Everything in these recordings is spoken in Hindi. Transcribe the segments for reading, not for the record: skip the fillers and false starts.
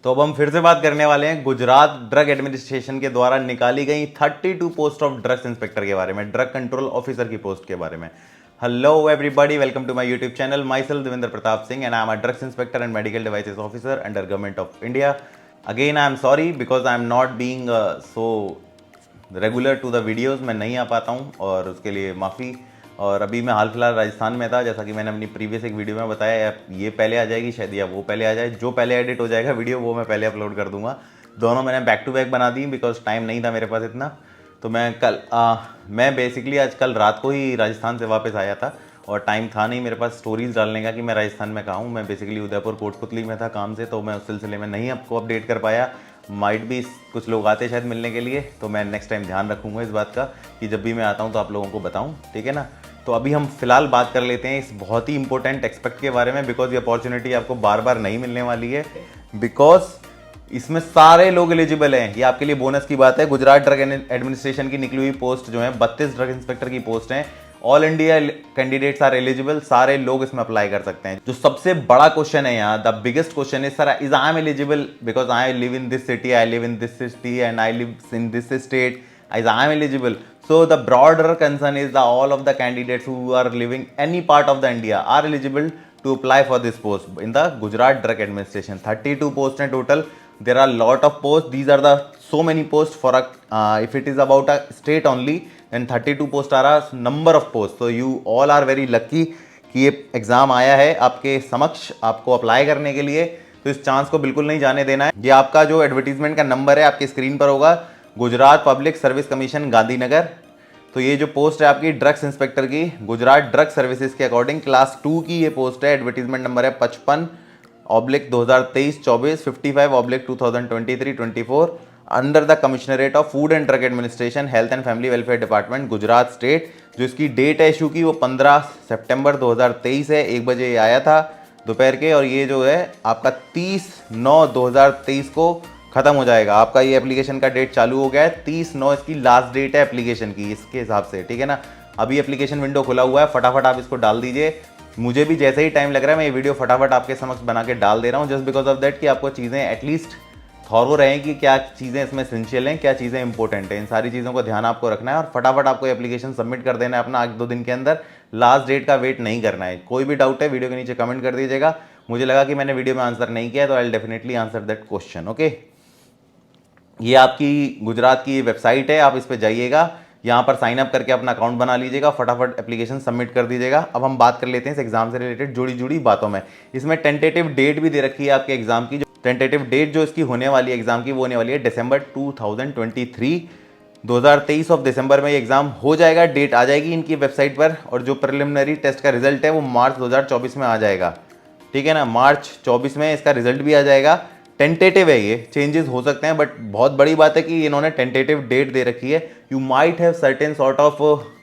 तो अब हम फिर से बात करने वाले हैं गुजरात ड्रग एडमिनिस्ट्रेशन के द्वारा निकाली गई 32 पोस्ट ऑफ ड्रग्स इंस्पेक्टर के बारे में, ड्रग कंट्रोल ऑफिसर की पोस्ट के बारे में। Hello everybody, welcome to my YouTube channel. Myself Devendra Pratap Singh and I am a drugs inspector and medical devices officer under government of India. Again I am sorry because I am not being so regular to the videos. मैं नहीं आ पाता हूँ और उसके लिए माफ़ी। और अभी मैं हाल फिलहाल राजस्थान में था, जैसा कि मैंने अपनी प्रीवियस एक वीडियो में बताया। ये पहले आ जाएगी शायद या वो पहले आ जाए, जो पहले एडिट हो जाएगा वीडियो वो मैं पहले अपलोड कर दूंगा। दोनों मैंने बैक टू बैक बना दी बिकॉज टाइम नहीं था मेरे पास इतना। तो मैं बेसिकली आज कल रात को ही राजस्थान से वापस आया था और टाइम था नहीं मेरे पास स्टोरीज डालने का कि मैं राजस्थान में कहाँ हूँ। मैं बेसिकली उदयपुर कोटपुतली में था काम से, तो मैं उस सिलसिले में नहीं आपको अपडेट कर पाया। माइट भी कुछ लोग आते शायद मिलने के लिए, तो मैं नेक्स्ट टाइम ध्यान रखूँगा इस बात का कि जब भी मैं आता हूँ तो आप लोगों को बताऊँ, ठीक है ना। तो अभी हम फिलहाल बात कर लेते हैं इस बहुत ही इंपॉर्टेंट एक्सपेक्ट के बारे में, बिकॉज ये अपॉर्चुनिटी आपको बार बार नहीं मिलने वाली है। बिकॉज इसमें सारे लोग एलिजिबल हैं। ये आपके लिए बोनस की बात है। गुजरात ड्रग एडमिनिस्ट्रेशन की निकली हुई पोस्ट जो है 32 ड्रग इंस्पेक्टर की पोस्ट है। All India candidates are eligible, सारे लोग इसमें अप्लाई कर सकते हैं। जो सबसे बड़ा क्वेश्चन है यहाँ, the biggest question is sir is I am eligible because I live in this city, I live in this city and I live in this state, is I am eligible? So the broader concern is that all of the candidates who are living any part of the India are eligible to apply for this post in the Gujarat Drug Administration. 32 posts in total. There are lot of posts. These are the so many posts for a if it is about a state only, then 32 posts are a number of posts. So you all are very lucky कि ये एग्ज़ाम आया है आपके समक्ष आपको अप्लाई करने के लिए। तो इस चांस को बिल्कुल नहीं जाने देना है। ये आपका जो एडवर्टीजमेंट का नंबर है आपकी स्क्रीन पर होगा, Gujarat public service commission Gandhinagar. तो ये जो पोस्ट है आपकी ड्रग्स इंस्पेक्टर की गुजरात ड्रग सर्विसेज के अकॉर्डिंग क्लास 2 की ये पोस्ट है। एडवर्टीजमेंट नंबर है 55/2023-24 55/2023-24 under the commissionerate of food and drug administration health and family welfare department Gujarat state. जो इसकी डेट है इशू की वो 15 सितंबर 2023 है। 1 बजे आया था दोपहर के, और ये जो है आपका 30/9/2023 को खत्म हो जाएगा। आपका ये एप्लीकेशन का डेट चालू हो गया है, 30/9 इसकी लास्ट डेट है एप्लीकेशन की इसके हिसाब से, ठीक है ना। अभी एप्लीकेशन विंडो खुला हुआ है, फटाफट आप इसको डाल दीजिए। मुझे भी जैसे ही टाइम लग रहा है मैं ये वीडियो फटाफट आपके समक्ष बना के डाल दे रहा हूँ, जस्ट बिकॉज ऑफ दैट कि आपको चीज़ें एटलीस्ट थॉरो रहें कि क्या चीज़ें इसमें एसेंशियल हैं, क्या चीज़ें इंपॉर्टेंट हैं। इन सारी चीज़ों को ध्यान आपको रखना है और फटाफट आपको एप्लीकेशन सबमिट कर देना है अपना 1-2 दिन के अंदर। लास्ट डेट का वेट नहीं करना है। कोई भी डाउट है वीडियो के नीचे कमेंट कर दीजिएगा। मुझे लगा कि मैंने वीडियो में आंसर नहीं किया तो I will definitely answer that question, okay. ये आपकी गुजरात की वेबसाइट है, आप इस पर जाइएगा, यहाँ पर साइन अप करके अपना अकाउंट बना लीजिएगा, फटाफट एप्लीकेशन सबमिट कर दीजिएगा। अब हम बात कर लेते हैं इस एग्जाम से रिलेटेड जुड़ी जुड़ी बातों में। इसमें टेंटेटिव डेट भी दे रखी है आपके एग्जाम की। जो टेंटेटिव डेट जो इसकी होने वाली है एग्जाम की वो होने वाली है दिसंबर 2023 2023 ऑफ दिसंबर में ये एग्जाम हो जाएगा। डेट आ जाएगी इनकी वेबसाइट पर, और जो प्रिलिमिनरी टेस्ट का रिजल्ट है वो मार्च 2024 में आ जाएगा, ठीक है ना। मार्च 24 में इसका रिजल्ट भी आ जाएगा। टेंटेटिव है, ये चेंजेस हो सकते हैं, बट बहुत बड़ी बात है कि इन्होंने टेंटेटिव डेट दे रखी है। You might have certain sort of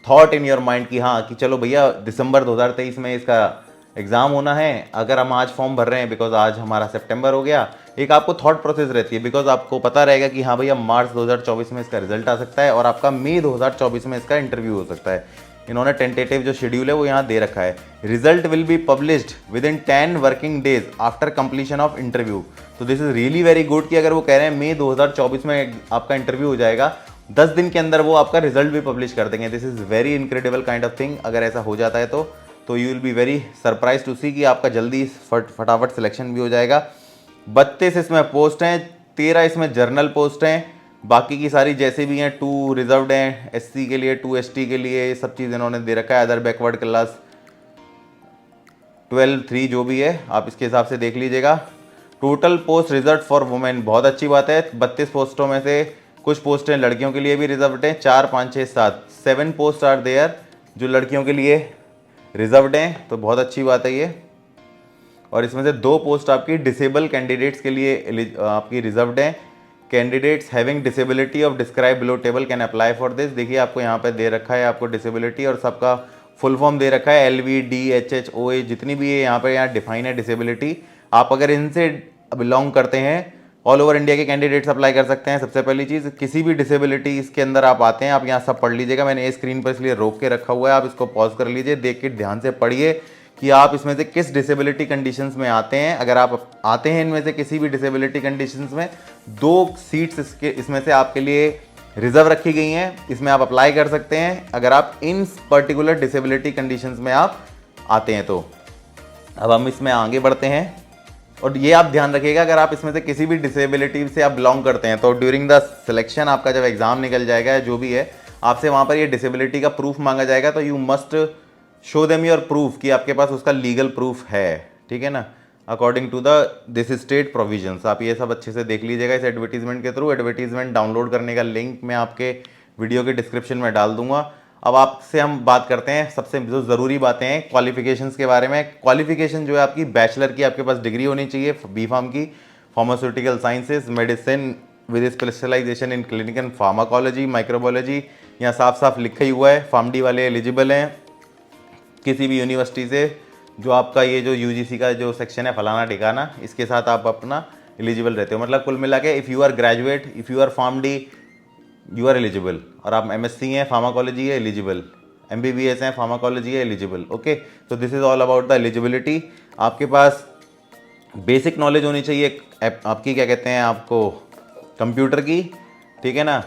thought in your mind कि हाँ कि चलो भैया दिसंबर 2023 में इसका एग्जाम होना है। अगर हम आज फॉर्म भर रहे हैं बिकॉज आज हमारा सितंबर हो गया, एक आपको थॉट प्रोसेस रहती है बिकॉज आपको पता रहेगा कि हाँ भैया मार्च 2024 में इसका रिजल्ट आ सकता है और आपका मई 2024 में इसका इंटरव्यू हो सकता है। इन्होंने टेंटेटिव जो शेड्यूल है वो यहाँ दे रखा है। Result will be published within 10 working days after completion of interview. तो this is really very good कि अगर वो कह रहे हैं मई 2024 में आपका इंटरव्यू हो जाएगा, 10 दिन के अंदर वो आपका रिजल्ट भी पब्लिश कर देंगे। This is very incredible kind of thing. अगर ऐसा हो जाता है तो you will be very surprise to see कि आपका जल्दी फटाफट सिलेक्शन भी हो जाएगा। 32 इसमें पोस्ट हैं, 13 इसमें जर्नल पोस्ट हैं, बाकी की सारी जैसे भी हैं 2 रिजर्व्ड हैं, एससी के लिए 2 एसटी के लिए, ये सब चीज़ इन्होंने दे रखा है। अदर बैकवर्ड क्लास 12(3) जो भी है आप इसके हिसाब से देख लीजिएगा। Total post reserve for women, बहुत अच्छी बात है। 32 पोस्टों में से कुछ पोस्टें लड़कियों के लिए भी रिजर्व्ड हैं, 4, 5, 6, 7 पोस्ट आर देयर जो लड़कियों के लिए रिजर्व्ड हैं, तो बहुत अच्छी बात है ये। और इसमें से 2 पोस्ट आपकी डिसेबल कैंडिडेट्स के लिए आपकी रिजर्व्ड हैं। Candidates having disability of describe below table can apply for this. देखिए आपको यहाँ पे दे रखा है आपको डिसेबिलिटी और सबका फुल फॉर्म दे रखा है, LVDHHOA जितनी भी है यहाँ डिफाइन है डिसेबिलिटी। आप अगर इनसे बिलोंग करते हैं ऑल ओवर इंडिया के कैंडिडेट्स अप्लाई कर सकते हैं। सबसे पहली चीज़, किसी भी डिसेबिलिटी इसके अंदर आप आते हैं, आप यहाँ सब पढ़ लीजिएगा। मैंने ये स्क्रीन पर इसलिए रोक के रखा हुआ है, आप इसको पॉज कर लीजिए, देख के ध्यान से पढ़िए कि आप इसमें से किस डिसेबिलिटी कंडीशंस में आते हैं। अगर आप आते हैं इनमें से किसी भी डिसेबिलिटी कंडीशंस में, 2 सीट्स इसमें से आपके लिए रिजर्व रखी गई हैं, इसमें आप अप्लाई कर सकते हैं अगर आप इन पर्टिकुलर डिसेबिलिटी कंडीशंस में आप आते हैं तो। अब हम इसमें आगे बढ़ते हैं, और ये आप ध्यान रखिएगा अगर आप इसमें से किसी भी डिसेबिलिटी से आप बिलोंग करते हैं तो ड्यूरिंग द सिलेक्शन आपका जब एग्जाम निकल जाएगा जो भी है, आपसे वहाँ पर ये डिसेबिलिटी का प्रूफ मांगा जाएगा, तो you must show them your proof कि आपके पास उसका लीगल प्रूफ है, ठीक है ना, according to the this state provisions. आप ये सब अच्छे से देख लीजिएगा इस एडवर्टीजमेंट के थ्रू। एडवर्टीजमेंट डाउनलोड करने का लिंक मैं आपके वीडियो के डिस्क्रिप्शन में डाल दूंगा। अब आपसे हम बात करते हैं सबसे जो ज़रूरी बातें हैं क्वालिफिकेशंस के बारे में। क्वालिफिकेशन जो है आपकी बैचलर की आपके पास डिग्री होनी चाहिए, B.Pharm की, pharmaceutical sciences, medicine with specialization in clinical pharmacology, microbiology. यहाँ साफ साफ लिखा ही हुआ है फार्मडी वाले एलिजिबल हैं किसी भी यूनिवर्सिटी से, जो आपका ये जो UGC का जो सेक्शन है फलाना ठिकाना, इसके साथ आप अपना एलिजिबल रहते हो। मतलब कुल मिला के if you are graduate, if you are PharmD, you are eligible. और आप MSc हैं फार्माकोलॉजी है एलिजिबल, MBBS हैं फार्माकोलॉजी है एलिजिबल। ओके, तो this is all about the eligibility. आपके पास बेसिक नॉलेज होनी चाहिए आपकी, क्या कहते हैं आपको, कंप्यूटर की, ठीक है ना।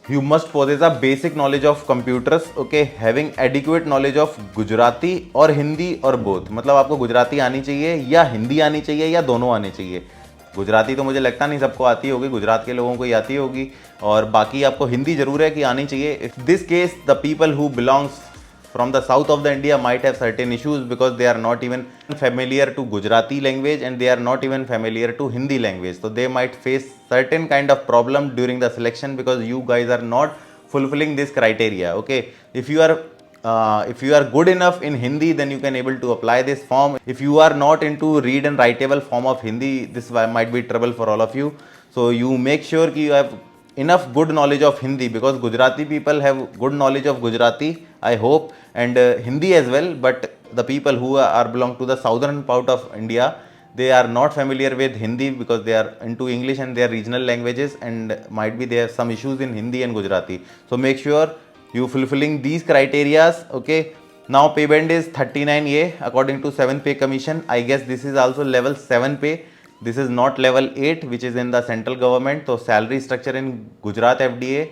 You must possess a basic knowledge of computers, okay, having adequate knowledge of Gujarati और हिंदी और बोथ। मतलब आपको गुजराती आनी चाहिए या हिंदी आनी चाहिए या दोनों आनी चाहिए। गुजराती तो मुझे लगता नहीं सबको आती होगी, गुजरात के लोगों को ही आती होगी, और बाकी आपको हिंदी जरूर है कि आनी चाहिए। If this case the people who belongs from the south of the India might have certain issues because they are not even familiar to Gujarati language and they are not even familiar to Hindi language. So they might face certain kind of problem during the selection because you guys are not fulfilling this criteria. Okay, if you are good enough in Hindi, then you can able to apply this form. If you are not into read and writable form of Hindi, this might be trouble for all of you. So you make sure कि you have enough good knowledge of Hindi because Gujarati people have good knowledge of Gujarati, I hope, and Hindi as well. But the people who are belong to the southern part of India, they are not familiar with Hindi because they are into English and their regional languages, and might be there some issues in Hindi and Gujarati. So make sure you fulfilling these criterias. Okay, now pay band is 39A according to 7th pay commission. I guess this is also level 7 pay. This is not level 8 which is in the central government. So salary structure in Gujarat FDA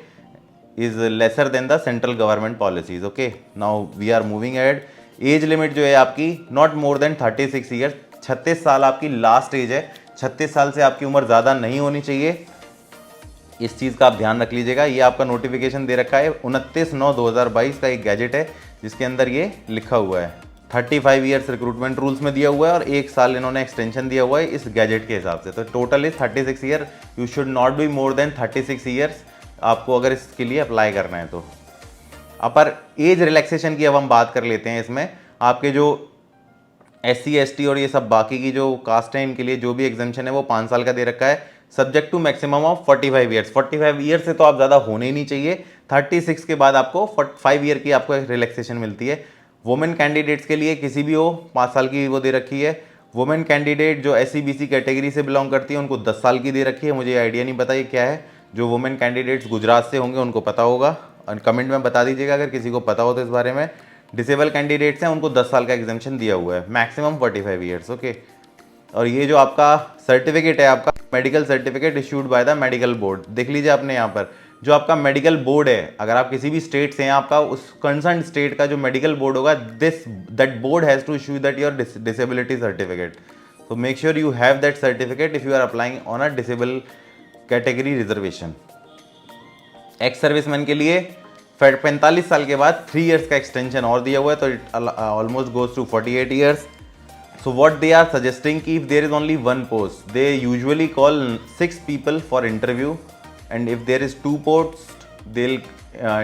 is lesser than the central government policies. Okay, now we are moving ahead. Age limit जो है आपकी नॉट मोर देन 36 ईयर्स, 36 साल आपकी लास्ट एज है। 36 साल से आपकी उम्र ज़्यादा नहीं होनी चाहिए, इस चीज़ का आप ध्यान रख लीजिएगा। ये आपका नोटिफिकेशन दे रखा है 29/9/2022 का एक गैजेट है जिसके अंदर ये लिखा हुआ है। 35 ईयर्स रिक्रूटमेंट रूल्स में दिया हुआ है और 1 साल इन्होंने एक्सटेंशन दिया हुआ है इस गैजेट के हिसाब से। तो total is 36 year. You should not be more than 36 years आपको अगर इसके लिए अप्लाई करना है तो। अपर एज रिलैक्सेशन की अब हम बात कर लेते हैं। इसमें आपके जो SC ST और ये सब बाकी की जो कास्ट है इनके लिए जो भी एग्जामेशन है वो 5 साल का दे रखा है, subject to maximum of 45 years. 45 year से तो आप ज़्यादा होने ही नहीं चाहिए। 36 के बाद आपको 5 ईयर की आपको रिलैक्सेशन मिलती है। वुमेन कैंडिडेट्स के लिए किसी भी हो 5 साल की वो दे रखी है। वुमेन कैंडिडेट जो SC BC कैटेगरी से बिलोंग करती है उनको 10 साल की दे रखी है। मुझे आइडिया नहीं पता ये क्या है। जो वुमेन कैंडिडेट्स गुजरात से होंगे उनको पता होगा और कमेंट में बता दीजिएगा अगर किसी को पता हो तो इस बारे में। डिसेबल कैंडिडेट्स हैं उनको 10 साल का एग्जामेशन दिया हुआ है, मैक्सिमम 45 ईयर्स। ओके, और ये जो आपका सर्टिफिकेट है आपका medical certificate issued by the medical board, देख लीजिए आपने यहाँ पर जो आपका मेडिकल बोर्ड है, अगर आप किसी भी स्टेट से हैं आपका उस कंसर्न स्टेट का जो मेडिकल बोर्ड होगा that board has to issue that your disability certificate. So make sure you have that certificate if you are applying on a disable category reservation. Ex serviceman के लिए 45 साल के बाद 3 इयर्स का एक्सटेंशन और दिया हुआ है, तो it almost goes to 48 years. So what they are suggesting कि if there is only one post, they usually call 6 people for interview, and if there is 2 posts, they'll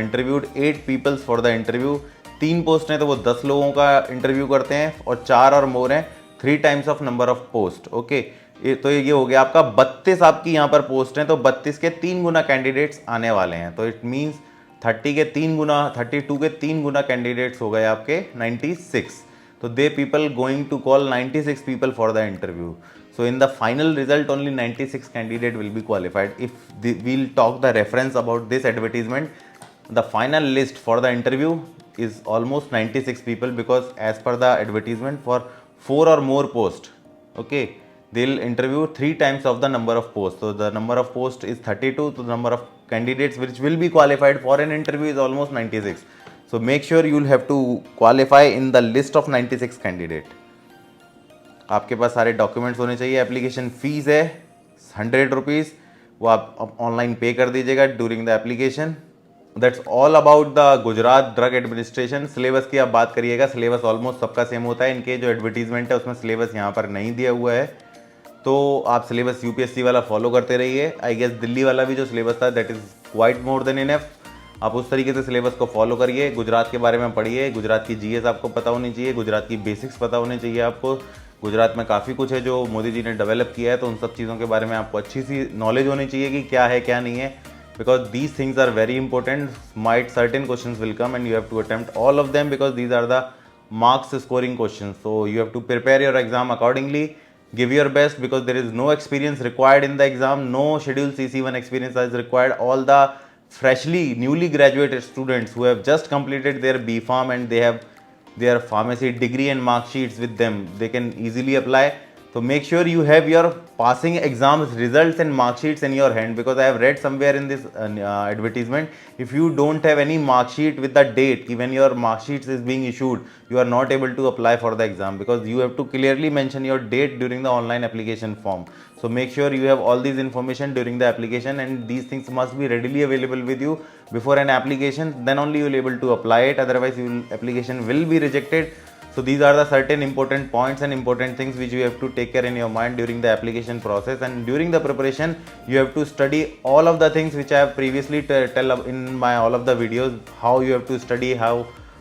interviewed 8 people for the interview। 3 post हैं तो वो 10 लोगों का इंटरव्यू करते हैं, और 4 और मोर हैं 3 times of number of post. Okay, तो ये हो गया आपका 32 आपकी यहाँ पर पोस्ट हैं, तो 32 के 3 गुना कैंडिडेट्स आने वाले हैं। तो इट मीन्स 30 के 3 गुना, 32 के 3 गुना कैंडिडेट्स हो गए आपके 96। So they people going to call 96 people for the interview. So in the final result only 96 candidate will be qualified. If we'll talk the reference about this advertisement, the final list for the interview is almost 96 people, because as per the advertisement, for 4 or more posts, okay, they'll interview 3 times of the number of posts. So the number of posts is 32, so the number of candidates which will be qualified for an interview is almost 96. So make sure you'll have to qualify in the list of 96 candidate. आपके पास सारे डॉक्यूमेंट्स होने चाहिए. एप्लीकेशन फीस है 100 रुपीज़, वो आप ऑनलाइन पे कर दीजिएगा during the application. That's all about the Gujarat drug administration. Syllabus की आप बात करिएगा, सिलेबस ऑलमोस्ट सबका सेम होता है. इनके जो एडवर्टीजमेंट है उसमें सिलेबस यहाँ पर नहीं दिया हुआ है, तो आप सिलेबस यूपीएससी वाला फॉलो करते रहिए. आई गेस दिल्ली वाला भी जो सिलेबस था that is quite more than enough. आप उस तरीके से सिलेबस को फॉलो करिए. गुजरात के बारे में पढ़िए, गुजरात की जीएस आपको पता होनी चाहिए, गुजरात की बेसिक्स पता होने चाहिए आपको. गुजरात में काफ़ी कुछ है जो मोदी जी ने डेवलप किया है, तो उन सब चीज़ों के बारे में आपको अच्छी सी नॉलेज होनी चाहिए कि क्या है क्या नहीं है, because these things are very important. Might certain questions will come and you have to attempt all of them, because these are the marks scoring questions. So you have to prepare your exam accordingly. Give your best, because there is no experience required in the exam. No schedule CC1 experience is required. All the freshly newly graduated students who have just completed their B Pharm and they have their pharmacy degree and mark sheets with them, they can easily apply. So make sure you have your passing exams results and mark sheets in your hand, because I have read somewhere in this advertisement, if you don't have any mark sheet with the date when your mark sheets is being issued, you are not able to apply for the exam, because you have to clearly mention your date during the online application form. So make sure you have all these information during the application, and these things must be readily available with you before an application. Then only you will able to apply it. Otherwise, application will be rejected. So these are the certain important points and important things which you have to take care in your mind during the application process. And during the preparation, you have to study all of the things which I have previously tell in my all of the videos, how you have to study,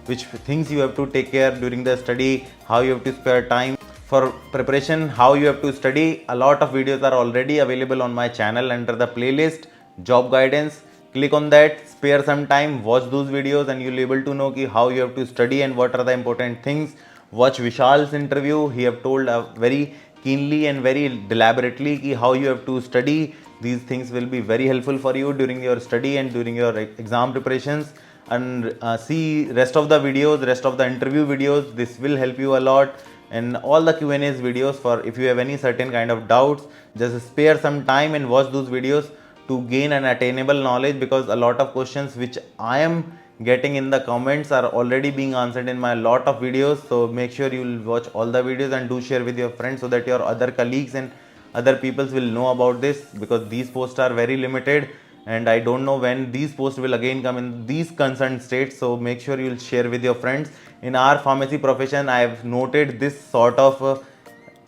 which things you have to take care during the study, how you have to spare time for preparation, how you have to study. A lot of videos are already available on my channel under the playlist job guidance. Click on that, spare some time, watch those videos, and you'll be able to know how you have to study and what are the important things. Watch Vishal's interview. He have told very keenly and very deliberately how you have to study. These things will be very helpful for you during your study and during your exam preparations. And see rest of the videos, rest of the interview videos. This will help you a lot. And all the Q&A's videos, for if you have any certain kind of doubts, just spare some time and watch those videos to gain an attainable knowledge, because a lot of questions which I am getting in the comments are already being answered in my lot of videos. So make sure you will watch all the videos and do share with your friends, so that your other colleagues and other people will know about this, because these posts are very limited and I don't know when these posts will again come in these concerned states. So make sure you will share with your friends. In our pharmacy profession, I have noted this sort of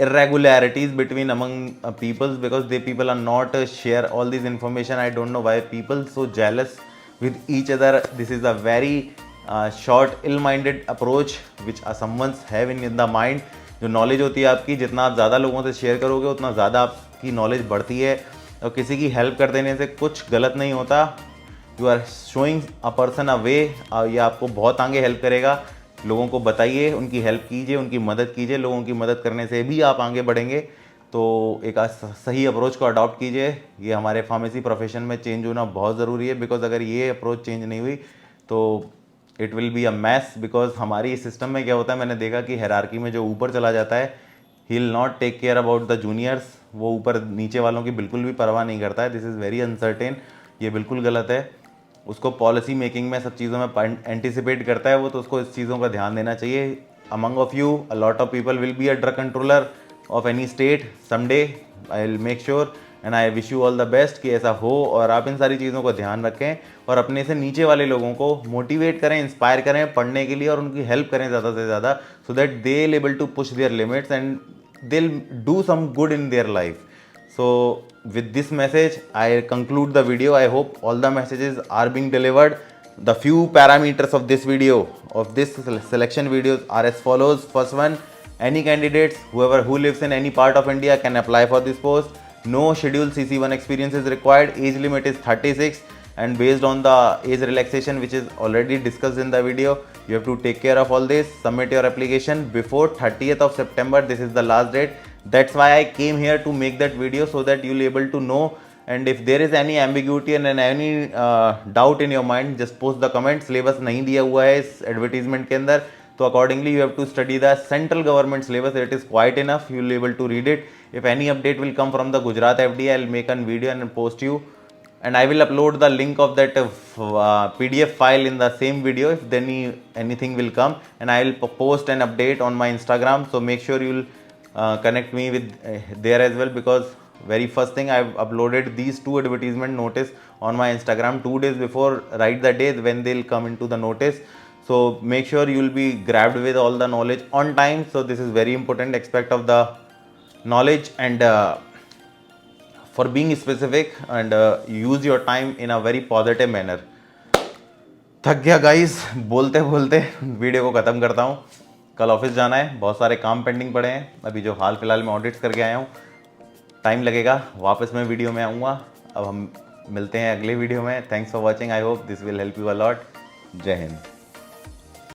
irregularities between among peoples, because people are not share all this information. I don't know why people so jealous with each other. This is a very short ill-minded approach which someone have in the mind. जो नॉलेज होती है आपकी, जितना आप ज़्यादा लोगों से शेयर करोगे उतना ज़्यादा आपकी नॉलेज बढ़ती है. और किसी की हेल्प कर देने से कुछ गलत नहीं होता. You are showing a person a way, ये आपको बहुत आगे हेल्प करेगा. लोगों को बताइए, उनकी हेल्प कीजिए, उनकी मदद कीजिए. लोगों की मदद करने से भी आप आगे बढ़ेंगे. तो एक सही अप्रोच को अडॉप्ट कीजिए. ये हमारे फार्मेसी प्रोफेशन में चेंज होना बहुत ज़रूरी है, बिकॉज अगर ये अप्रोच चेंज नहीं हुई तो it will be a mess. Because हमारी इस सिस्टम में क्या होता है, मैंने देखा कि हायरार्की में जो ऊपर चला जाता है, he will not take care about the juniors. वो ऊपर नीचे वालों की बिल्कुल भी परवाह नहीं करता है. This is very uncertain. ये बिल्कुल गलत है. उसको पॉलिसी मेकिंग में सब चीज़ों में एंटिसिपेट करता है वो, तो उसको इस चीज़ों का ध्यान देना चाहिए. Among of you a lot of people will be a drug controller of any state someday. I will make sure and I wish you all the best कि ऐसा हो, और आप इन सारी चीज़ों को ध्यान रखें और अपने से नीचे वाले लोगों को मोटिवेट करें, इंस्पायर करें पढ़ने के लिए, और उनकी हेल्प करें ज़्यादा से ज़्यादा, so that they will able to push their limits and they will do some good in their life. So with this message, I conclude the video. I hope all the messages are being delivered. The few parameters of this video, of this selection videos are as follows. First one, any candidates, who lives in any part of India can apply for this post. No schedule CC1 experience is required. Age limit is 36, and based on the age relaxation which is already discussed in the video, you have to take care of all this. Submit your application before 30th of September. This is the last date. That's why I came here to make that video, so that you'll be able to know and if there is any ambiguity and any doubt in your mind, just post the comment. Syllabus नहीं दिया हुआ है इस एडवर्टीजमेंट के अंदर, तो accordingly you have to study the central government syllabus, it is quite enough, you will able to read it. If any update will come from the Gujarat FDI, I will make an video and post you, and I will upload the link of that PDF file in the same video if then anything will come, and I will post an update on my Instagram, so make sure you will connect me with there as well, because very first thing I've uploaded these 2 advertisement notice on my Instagram 2 days before, right the day when they'll come into the notice. So make sure you will be grabbed with all the knowledge on time. So this is very important aspect of the knowledge, and for being specific and use your time in a very positive manner. थक गया गाइस, बोलते बोलते वीडियो को ख़त्म करता हूँ। कल ऑफिस जाना है, बहुत सारे काम पेंडिंग पड़े हैं। अभी जो हाल फिलहाल में ऑडिट्स करके आया हूँ, टाइम लगेगा, वापस मैं वीडियो में आऊँगा। अब हम मिलते हैं अगले वीडियो में। Thanks for watching, I hope this will help you a lot. जय हिंद।